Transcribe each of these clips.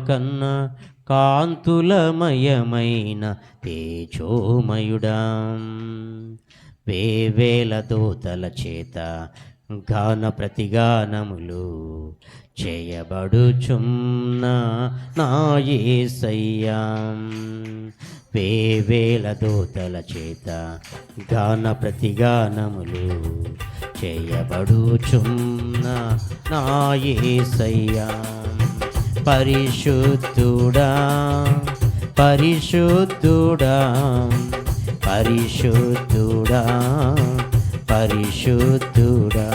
కన్నా కాంతులమయమైన తేజోమయుడా, వేవేల దూతల చేత గాన ప్రతిగానములు చేయబడుచున్న నా యేసయ్యా, వేవేల దూతల చేత గాన ప్రతిగానములు చేయబడుచున్న నా యేసయ్యా, పరిశుద్ధుడా పరిశుద్ధుడా పరిశుద్ధుడా పరిశుద్ధుడా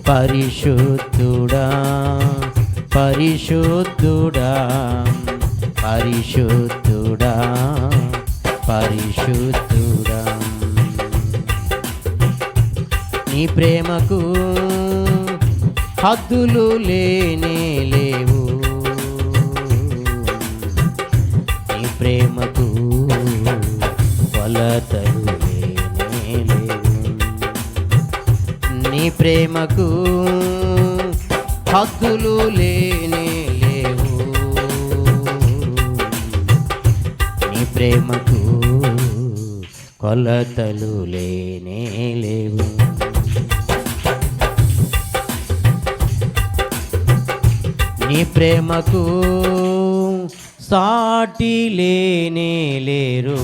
పరిశుద్ధుడా పరిశుద్ధుడా పరిశుద్ధుడా పరిశుద్ధుడా, నీ ప్రేమకు హద్దులు లేనే లేవు, నీ ప్రేమకు కొలతలు లేనే లేవు, నీ ప్రేమకు హద్దులు లేనే లేవు, నీ ప్రేమకు కొలతలు లేనే లేవు. నీ ప్రేమకు సాటి లేనే లేరు,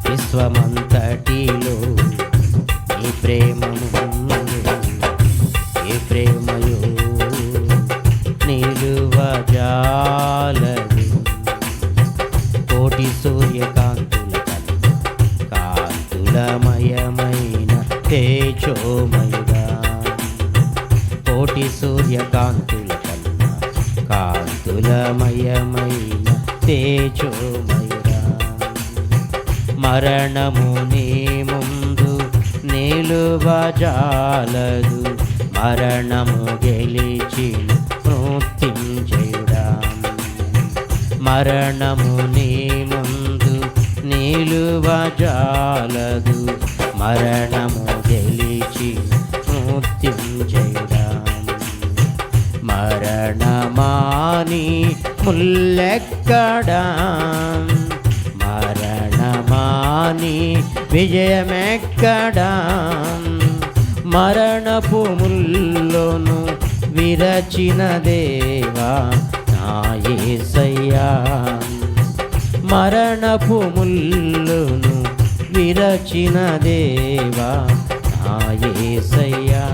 విశ్వమంతటిలో నీ ప్రేమము ఏ ప్రేమయో నిలువజాలదు, కోటి సూర్యకాంతుల కాంతులమయమైన తేజోమయుడా, కోటి సూర్యకాంతుల కన్నా కాంతులమయమైన తేజోమయుడా, మరణము నీ ముందు నిలువజాలదు, మరణము గెలిచిన మృత్యుంజయుడా, మరణము నీ ముందు నిలువజాలదు, మరణము గెలిచిన మృత్యుంజయుడా, మరణమాని ముల్లెక్కడా, మరణమాని విజయమెక్కడా, మరణపు ముల్లోను విరచిన దేవా నా యేసయ్యా, మరణపు ముల్లోను విరచిన దేవా నా యేసయ్యా,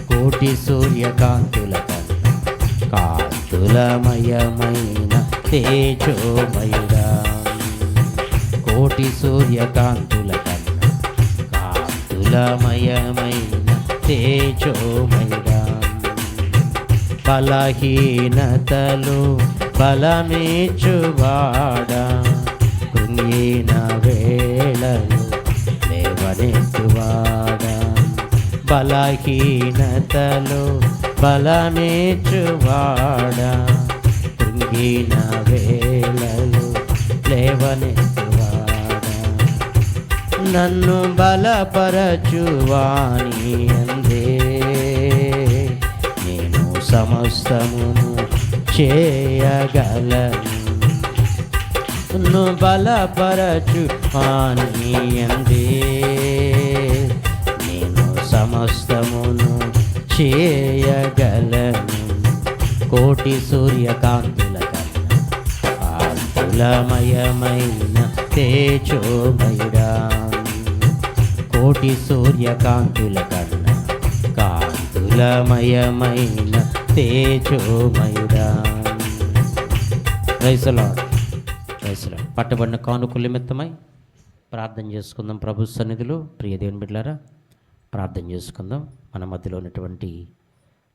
కోటి సూర్యకాంతుల కన్నా కాంతులమయమైన తేజోమయుడా, కోటి సూర్యకాంతుల కన్నా కాంతులమయమైన తేజోమయుడా, బలహీనతలు బలమేచువాడా, కృంగిన వేళలు లేవనెత్తువాడా, బలహీనతలు బలమేచువాడా, కృంగిన వేళలు లేవనెత్తువాడా, నన్ను బలపరచువాని అందే నేను సమస్తమును చేయగలను, నన్ను బలపరచువాని అందే నేను సమస్తమును చేయగలను, కోటి సూర్యకాంతుల కన్నా కాంతులమయమైన తేజోమయుడా, కోటి సూర్యకాంతుల కన్నా కాంతులమయమైన తేజోమయుడా. Praise the Lord. Praise the Lord. పట్టబడిన కానుకల నిమిత్తమై ప్రార్థన చేసుకుందాం ప్రభు సన్నిధిలో. ప్రియ దేవుని బిడ్డలారా, ప్రార్థన చేసుకుందాం. మన మధ్యలో ఉన్నటువంటి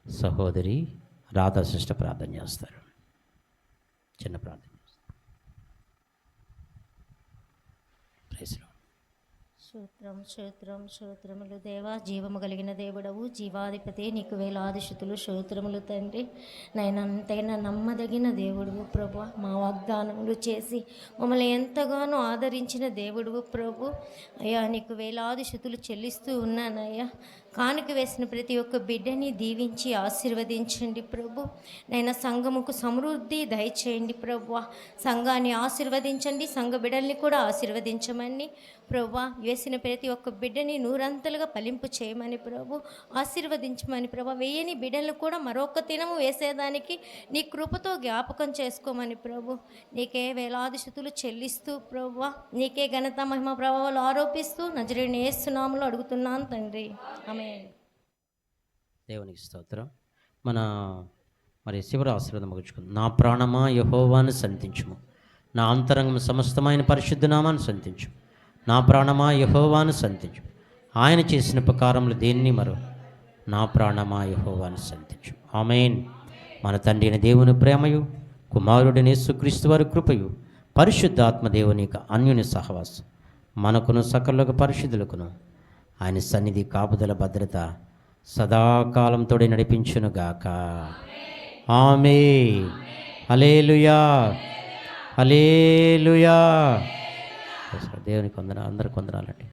సహోదరి రాధా సిస్టర్ ప్రార్థన చేస్తారు. చిన్న ప్రార్థన చేస్తారు. Praise the Lord. స్తోత్రములు దేవా, జీవము కలిగిన దేవుడవు, జీవాధిపతి, నీకు వేలాది స్తుతులు స్తోత్రములు తండ్రి. నైనంతైనా నమ్మదగిన దేవుడువు ప్రభు, మా వాగ్దానములు చేసి మమ్మల్ని ఎంతగానో ఆదరించిన దేవుడువు ప్రభు. అయ్యా, నీకు వేలాది స్తుతులు చెల్లిస్తూ ఉన్నానయ్యా. కానుక వేసిన ప్రతి ఒక్క బిడ్డని దీవించి ఆశీర్వదించండి ప్రభు. నైనా సంఘముకు సమృద్ధి దయచేయండి ప్రభు. సంఘాన్ని ఆశీర్వదించండి, సంఘ బిడ్డల్ని కూడా ఆశీర్వదించమని ప్రభు. వేసిన ప్రతి ఒక్క బిడ్డని నూరంతలుగా ఫలింపు చేయమని ప్రభు, ఆశీర్వదించమని ప్రభు. వేయని బిడ్డలు కూడా మరొక దినము వేసేదానికి నీ కృపతో జ్ఞాపకం చేసుకోమని ప్రభు. నీకే వేలాది స్తుతులు చెల్లిస్తూ ప్రభు, నీకే ఘనత మహిమ ప్రభావాలు ఆరోపిస్తూ నజరేయుని యేసు నామములో అడుగుతున్నాను తండ్రి, ఆమేన్. దేవునికి స్తోత్రం. మరి శివర ఆశీర్వాదం ముగించుకుందాం. నా ప్రాణమా యెహోవాను సంతించుము, నా అంతరంగం సమస్తమైన పరిశుద్ధ నామాన్ని సంతించు. నా ప్రాణమా యెహోవాను సంతించు, ఆయన చేసిన ఉపకారములు దేన్ని మరో. నా ప్రాణమా యెహోవాను సంతించు. ఆమేన్. మన తండ్రి అయిన దేవుని ప్రేమయు, కుమారుడైన యేసుక్రీస్తు వారి కృపయు, పరిశుద్ధాత్మ దేవుని యొక్క అన్యోన్య సహవాసం మనకును సకలకు పరిశుద్ధులకును ఆయన సన్నిధి కాపుదల భద్రత సదాకాలం తోడే నడిపించునుగాక. ఆమేన్. హల్లెలూయా, హల్లెలూయా. దేవునికి వందనాలు, అందరికి వందనాలండి.